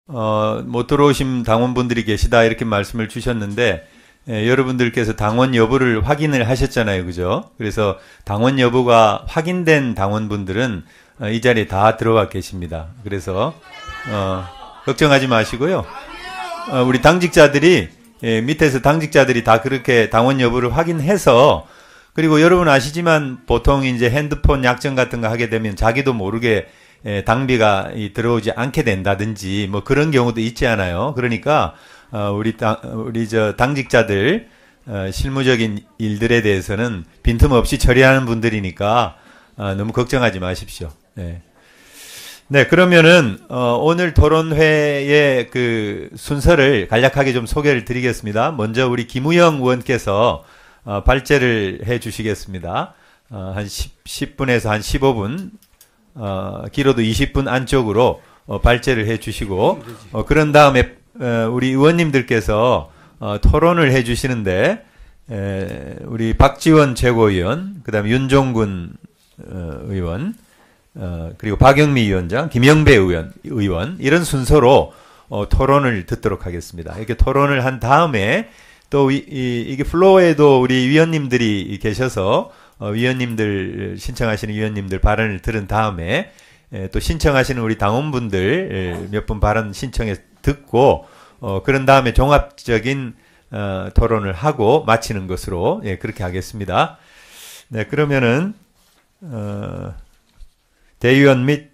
못 들어오신 당원분들이 계시다 이렇게 말씀을 주셨는데, 여러분들께서 당원 여부를 확인을 하셨잖아요. 그죠? 그래서 당원 여부가 확인된 당원분들은 이 자리에 다 들어와 계십니다. 그래서 걱정하지 마시고요. 우리 당직자들이 밑에서 당직자들이 다 그렇게 당원 여부를 확인해서, 그리고 여러분 아시지만 보통 이제 핸드폰 약정 같은 거 하게 되면 자기도 모르게 당비가 들어오지 않게 된다든지 뭐 그런 경우도 있지 않아요. 그러니까 우리 당직자들 실무적인 일들에 대해서는 빈틈없이 처리하는 분들이니까 너무 걱정하지 마십시오. 네, 그러면은 오늘 토론회의 그 순서를 간략하게 좀 소개를 드리겠습니다. 먼저 우리 김우영 의원께서 발제를 해 주시겠습니다. 한 10분에서 한 15분, 길어도 20분 안쪽으로 발제를 해 주시고, 그런 다음에 우리 의원님들께서 토론을 해 주시는데, 우리 박지원 최고위원, 그 다음에 윤종군 의원, 그리고 박영미 위원장, 김영배 의원, 이런 순서로 토론을 듣도록 하겠습니다. 이렇게 토론을 한 다음에 또 이게 플로어에도 우리 위원님들이 계셔서 위원님들, 신청하시는 위원님들 발언을 들은 다음에 또 신청하시는 우리 당원분들 몇 분 발언 신청해 듣고 그런 다음에 종합적인 토론을 하고 마치는 것으로 그렇게 하겠습니다. 네, 그러면은 대의원 및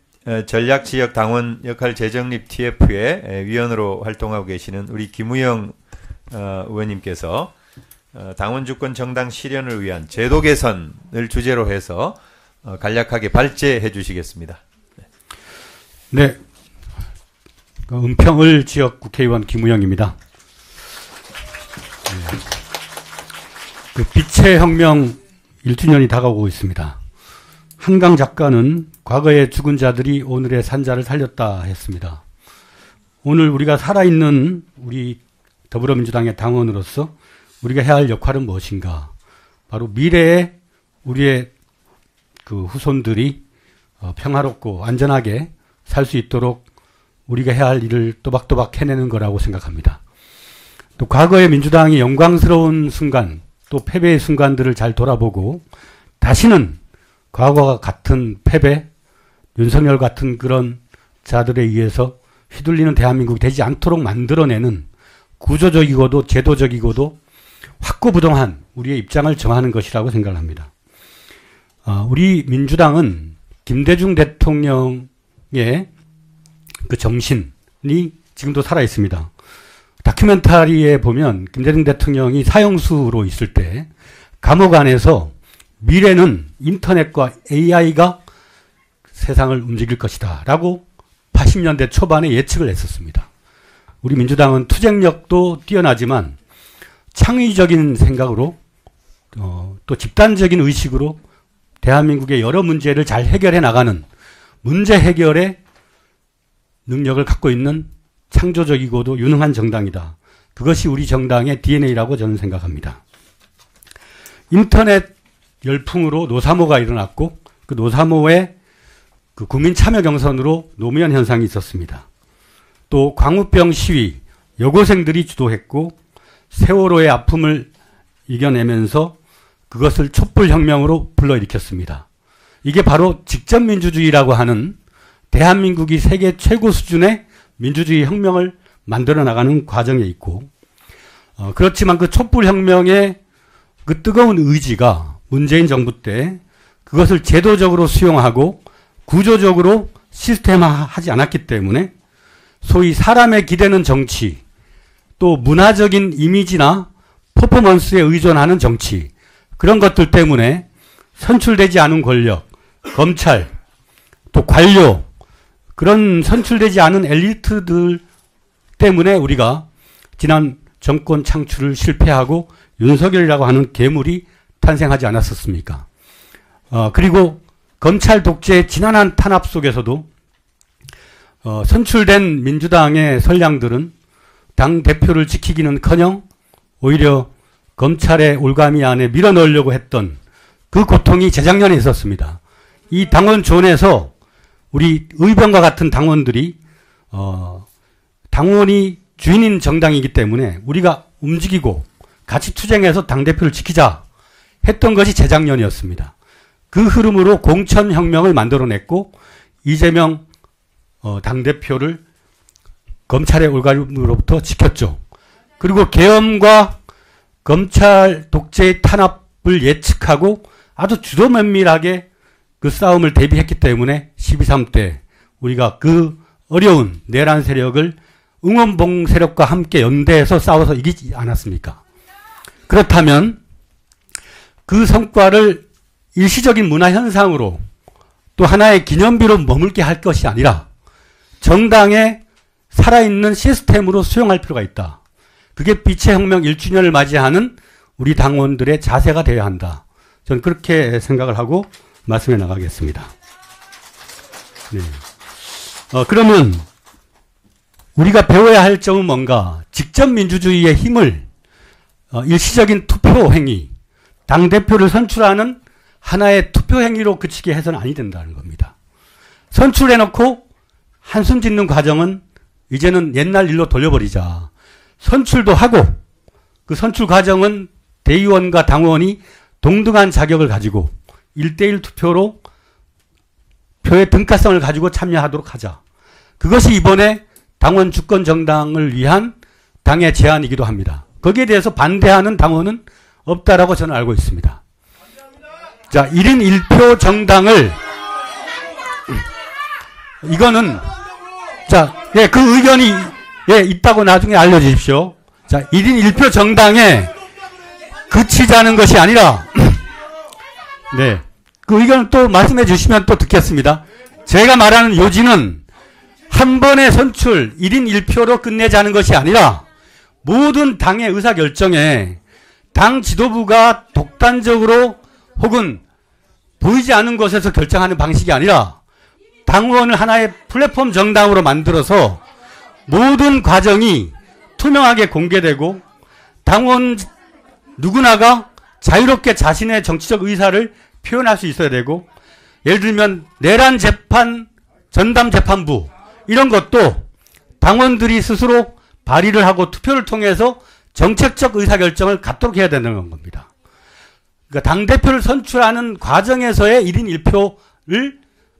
전략지역당원 역할 재정립 TF의 위원으로 활동하고 계시는 우리 김우영 의원님께서 당원주권 정당 실현을 위한 제도 개선을 주제로 해서 간략하게 발제해 주시겠습니다. 네, 은평을 지역 국회의원 김우영입니다. 그 빛의 혁명 1주년이 다가오고 있습니다. 한강 작가는 과거의 죽은 자들이 오늘의 산자를 살렸다 했습니다. 오늘 우리가 살아있는 우리 더불어민주당의 당원으로서 우리가 해야 할 역할은 무엇인가? 바로 미래에 우리의 그 후손들이 평화롭고 안전하게 살 수 있도록 우리가 해야 할 일을 또박또박 해내는 거라고 생각합니다. 또 과거의 민주당이 영광스러운 순간, 또 패배의 순간들을 잘 돌아보고 다시는 과거와 같은 패배, 윤석열 같은 그런 자들에 의해서 휘둘리는 대한민국이 되지 않도록 만들어내는 구조적이고도 제도적이고도 확고부동한 우리의 입장을 정하는 것이라고 생각을 합니다. 우리 민주당은 김대중 대통령의 그 정신이 지금도 살아있습니다. 다큐멘터리에 보면 김대중 대통령이 사형수로 있을 때 감옥 안에서 미래는 인터넷과 AI가 세상을 움직일 것이다 라고 80년대 초반에 예측을 했었습니다. 우리 민주당은 투쟁력도 뛰어나지만 창의적인 생각으로 또 집단적인 의식으로 대한민국의 여러 문제를 잘 해결해 나가는 문제 해결의 능력을 갖고 있는 창조적이고도 유능한 정당이다. 그것이 우리 정당의 DNA라고 저는 생각합니다. 인터넷 열풍으로 노사모가 일어났고 그 노사모의 그 국민 참여 경선으로 노무현 현상이 있었습니다. 또 광우병 시위 여고생들이 주도했고 세월호의 아픔을 이겨내면서 그것을 촛불혁명으로 불러일으켰습니다. 이게 바로 직접민주주의라고 하는 대한민국이 세계 최고 수준의 민주주의 혁명을 만들어 나가는 과정에 있고 그렇지만 그 촛불혁명의 그 뜨거운 의지가 문재인 정부 때 그것을 제도적으로 수용하고 구조적으로 시스템화하지 않았기 때문에 소위 사람의 기대는 정치, 또 문화적인 이미지나 퍼포먼스에 의존하는 정치, 그런 것들 때문에 선출되지 않은 권력, 검찰, 또 관료, 그런 선출되지 않은 엘리트들 때문에 우리가 지난 정권 창출을 실패하고 윤석열이라고 하는 괴물이 탄생하지 않았었습니까? 그리고 검찰 독재의 지난한 탄압 속에서도 선출된 민주당의 선량들은 당 대표를 지키기는커녕 오히려 검찰의 올가미 안에 밀어넣으려고 했던 그 고통이 재작년에 있었습니다. 이 당원존에서 우리 의병과 같은 당원들이 당원이 주인인 정당이기 때문에 우리가 움직이고 같이 투쟁해서 당대표를 지키자 했던 것이 재작년이었습니다. 그 흐름으로 공천혁명을 만들어냈고 이재명 당대표를 검찰의 올가림으로부터 지켰죠. 그리고 계엄과 검찰 독재의 탄압을 예측하고 아주 주도 면밀하게 그 싸움을 대비했기 때문에 12.3 때 우리가 그 어려운 내란 세력을 응원봉 세력과 함께 연대해서 싸워서 이기지 않았습니까? 그렇다면 그 성과를 일시적인 문화 현상으로 또 하나의 기념비로 머물게 할 것이 아니라 정당의 살아있는 시스템으로 수용할 필요가 있다. 그게 빛의 혁명 1주년을 맞이하는 우리 당원들의 자세가 되어야 한다. 저는 그렇게 생각을 하고 말씀해 나가겠습니다. 네. 그러면 우리가 배워야 할 점은 뭔가? 직접 민주주의의 힘을 일시적인 투표 행위, 당대표를 선출하는 하나의 투표 행위로 그치게 해서는 아니 된다는 겁니다. 선출해놓고 한숨 짓는 과정은 이제는 옛날 일로 돌려버리자. 선출도 하고 그 선출 과정은 대의원과 당원이 동등한 자격을 가지고 1대1 투표로 표의 등가성을 가지고 참여하도록 하자. 그것이 이번에 당원 주권 정당을 위한 당의 제안이기도 합니다. 거기에 대해서 반대하는 당원은 없다라고 저는 알고 있습니다. 자, 1인 1표 정당을 이거는 자, 예, 그 의견이 예, 있다고 나중에 알려주십시오. 자, 1인 1표 정당에 그치자는 것이 아니라 네, 그 의견을 또 말씀해 주시면 또 듣겠습니다. 제가 말하는 요지는 한 번의 선출 1인 1표로 끝내자는 것이 아니라 모든 당의 의사결정에 당 지도부가 독단적으로 혹은 보이지 않는 곳에서 결정하는 방식이 아니라 당원을 하나의 플랫폼 정당으로 만들어서 모든 과정이 투명하게 공개되고 당원 누구나가 자유롭게 자신의 정치적 의사를 표현할 수 있어야 되고, 예를 들면 내란 재판 전담 재판부 이런 것도 당원들이 스스로 발의를 하고 투표를 통해서 정책적 의사결정을 갖도록 해야 되는 겁니다. 그러니까 당대표를 선출하는 과정에서의 1인 1표를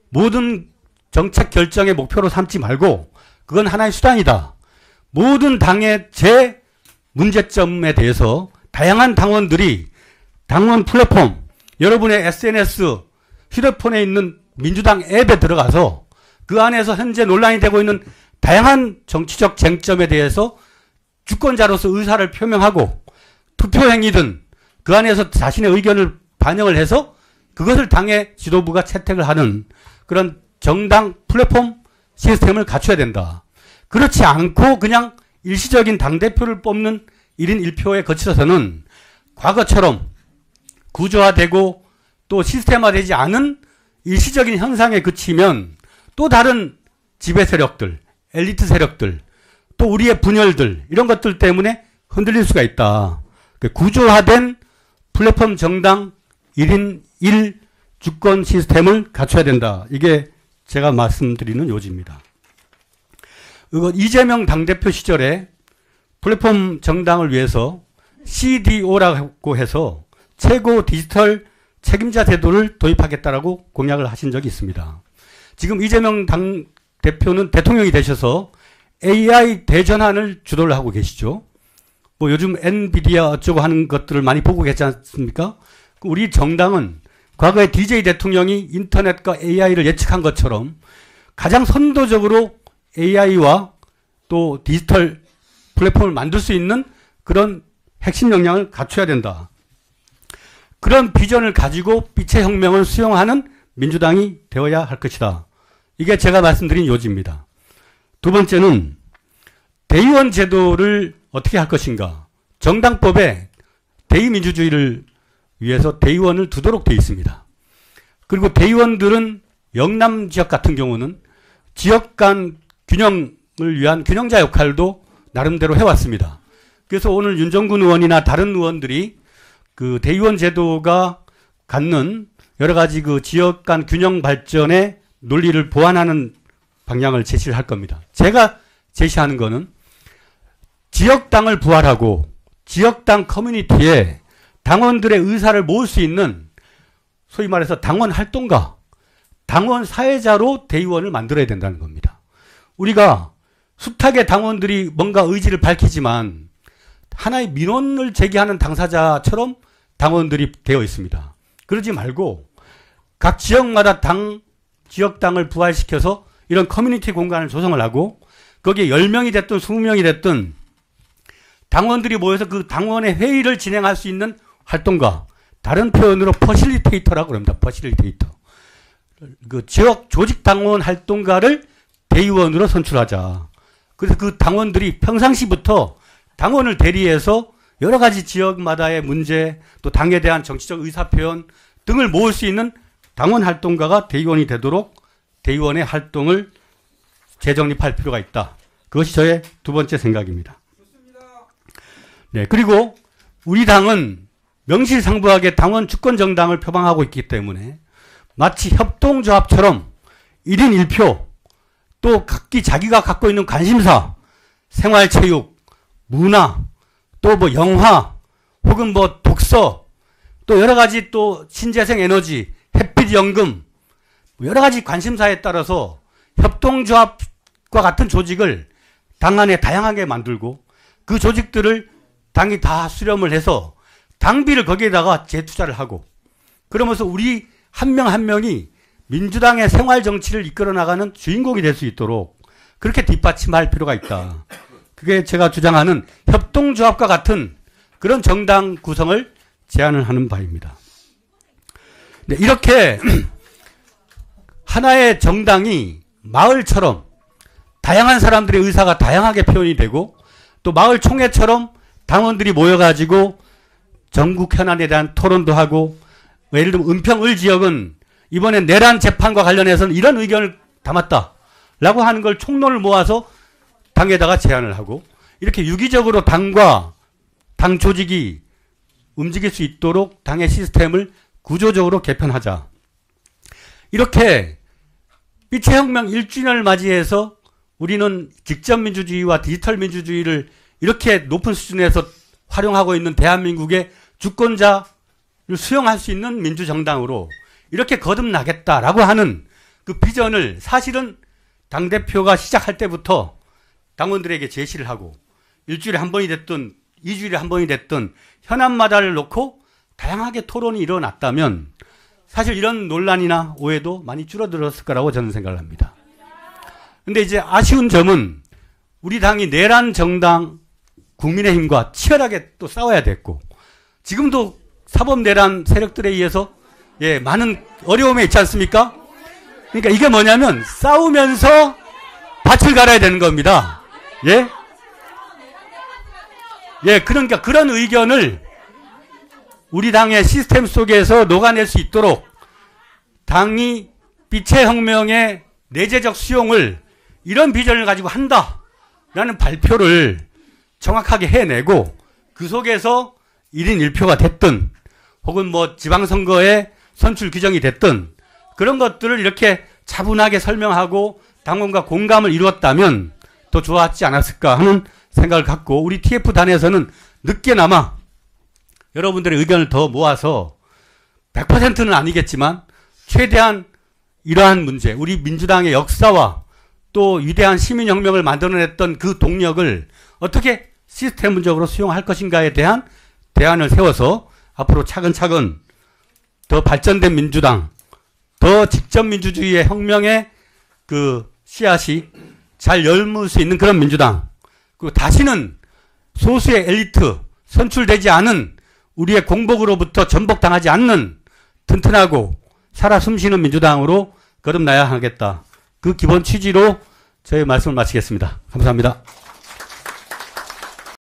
모든 정책 결정의 목표로 삼지 말고 그건 하나의 수단이다. 모든 당의 제 문제점에 대해서 다양한 당원들이 당원 플랫폼, 여러분의 SNS, 휴대폰에 있는 민주당 앱에 들어가서 그 안에서 현재 논란이 되고 있는 다양한 정치적 쟁점에 대해서 주권자로서 의사를 표명하고 투표행위든 그 안에서 자신의 의견을 반영을 해서 그것을 당의 지도부가 채택을 하는 그런 정당 플랫폼 시스템을 갖춰야 된다. 그렇지 않고 그냥 일시적인 당대표를 뽑는 1인 1표에 거쳐서는 과거처럼 구조화되고 또 시스템화되지 않은 일시적인 현상에 그치면 또 다른 지배 세력들, 엘리트 세력들, 또 우리의 분열들 이런 것들 때문에 흔들릴 수가 있다. 구조화된 플랫폼 정당 1인 1 주권 시스템을 갖춰야 된다. 이게 제가 말씀드리는 요지입니다. 이재명 당대표 시절에 플랫폼 정당을 위해서 CDO라고 해서 최고 디지털 책임자 제도를 도입하겠다라고 공약을 하신 적이 있습니다. 지금 이재명 당대표는 대통령이 되셔서 AI 대전환을 주도를 하고 계시죠. 뭐 요즘 엔비디아 어쩌고 하는 것들을 많이 보고 계시지 않습니까? 우리 정당은 과거에 DJ 대통령이 인터넷과 AI를 예측한 것처럼 가장 선도적으로 AI와 또 디지털 플랫폼을 만들 수 있는 그런 핵심 역량을 갖춰야 된다. 그런 비전을 가지고 빛의 혁명을 수용하는 민주당이 되어야 할 것이다. 이게 제가 말씀드린 요지입니다. 두 번째는 대의원 제도를 어떻게 할 것인가. 정당법에 대의민주주의를 위해서 대의원을 두도록 되어 있습니다. 그리고 대의원들은 영남 지역 같은 경우는 지역 간 균형을 위한 균형자 역할도 나름대로 해왔습니다. 그래서 오늘 윤정군 의원이나 다른 의원들이 그 대의원 제도가 갖는 여러 가지 그 지역 간 균형 발전의 논리를 보완하는 방향을 제시를 할 겁니다. 제가 제시하는 거는 지역당을 부활하고 지역당 커뮤니티에 당원들의 의사를 모을 수 있는 소위 말해서 당원 활동가, 당원 사회자로 대의원을 만들어야 된다는 겁니다. 우리가 숱하게 당원들이 뭔가 의지를 밝히지만 하나의 민원을 제기하는 당사자처럼 당원들이 되어 있습니다. 그러지 말고 각 지역마다 지역당을 부활시켜서 이런 커뮤니티 공간을 조성을 하고 거기에 10명이 됐든 20명이 됐든 당원들이 모여서 그 당원의 회의를 진행할 수 있는 활동가, 다른 표현으로 퍼실리테이터라고 그럽니다. 퍼실리테이터. 그 지역 조직 당원 활동가를 대의원으로 선출하자. 그래서 그 당원들이 평상시부터 당원을 대리해서 여러 가지 지역마다의 문제, 또 당에 대한 정치적 의사표현 등을 모을 수 있는 당원 활동가가 대의원이 되도록 대의원의 활동을 재정립할 필요가 있다. 그것이 저의 두 번째 생각입니다. 네, 그리고 우리 당은 명실상부하게 당원 주권 정당을 표방하고 있기 때문에 마치 협동조합처럼 1인 1표, 또 각기 자기가 갖고 있는 관심사, 생활체육, 문화, 또 뭐 영화, 혹은 뭐 독서, 또 여러 가지 또 신재생 에너지, 햇빛 연금, 여러 가지 관심사에 따라서 협동조합과 같은 조직을 당 안에 다양하게 만들고 그 조직들을 당이 다 수렴을 해서 당비를 거기에다가 재투자를 하고 그러면서 우리 한 명 한 명이 민주당의 생활 정치를 이끌어 나가는 주인공이 될 수 있도록 그렇게 뒷받침할 필요가 있다. 그게 제가 주장하는 협동조합과 같은 그런 정당 구성을 제안을 하는 바입니다. 네, 이렇게 하나의 정당이 마을처럼 다양한 사람들의 의사가 다양하게 표현이 되고 또 마을 총회처럼 당원들이 모여가지고 전국 현안에 대한 토론도 하고 예를 들면 은평을 지역은 이번에 내란 재판과 관련해서는 이런 의견을 담았다라고 하는 걸 총론을 모아서 당에다가 제안을 하고 이렇게 유기적으로 당과 당 조직이 움직일 수 있도록 당의 시스템을 구조적으로 개편하자. 이렇게 빛의 혁명 1주년을 맞이해서 우리는 직접민주주의와 디지털 민주주의를 이렇게 높은 수준에서 활용하고 있는 대한민국의 주권자를 수용할 수 있는 민주정당으로 이렇게 거듭나겠다라고 하는 그 비전을 사실은 당대표가 시작할 때부터 당원들에게 제시를 하고 일주일에 한 번이 됐든 2주일에 한 번이 됐든 현안마다를 놓고 다양하게 토론이 일어났다면 사실 이런 논란이나 오해도 많이 줄어들었을 거라고 저는 생각을 합니다. 근데 이제 아쉬운 점은 우리 당이 내란 정당 국민의힘과 치열하게 또 싸워야 됐고 지금도 사법 내란 세력들에 의해서 많은 어려움에 있지 않습니까? 그러니까 이게 뭐냐면 싸우면서 밭을 갈아야 되는 겁니다. 그러니까 그런 의견을 우리 당의 시스템 속에서 녹아낼 수 있도록 당이 빛의 혁명의 내재적 수용을 이런 비전을 가지고 한다라는 발표를 정확하게 해내고 그 속에서 1인 1표가 됐든 혹은 뭐 지방선거의 선출 규정이 됐든 그런 것들을 이렇게 차분하게 설명하고 당원과 공감을 이루었다면 더 좋았지 않았을까 하는 생각을 갖고 우리 TF단에서는 늦게나마 여러분들의 의견을 더 모아서 100%는 아니겠지만 최대한 이러한 문제, 우리 민주당의 역사와 또 위대한 시민혁명을 만들어냈던 그 동력을 어떻게 시스템적으로 수용할 것인가에 대한 대안을 세워서 앞으로 차근차근 더 발전된 민주당, 더 직접민주주의의 혁명의 그 씨앗이 잘 열물 수 있는 그런 민주당, 그리고 다시는 소수의 엘리트, 선출되지 않은 우리의 공복으로부터 전복당하지 않는 튼튼하고 살아 숨쉬는 민주당으로 거듭나야 하겠다. 그 기본 취지로 저의 말씀을 마치겠습니다. 감사합니다.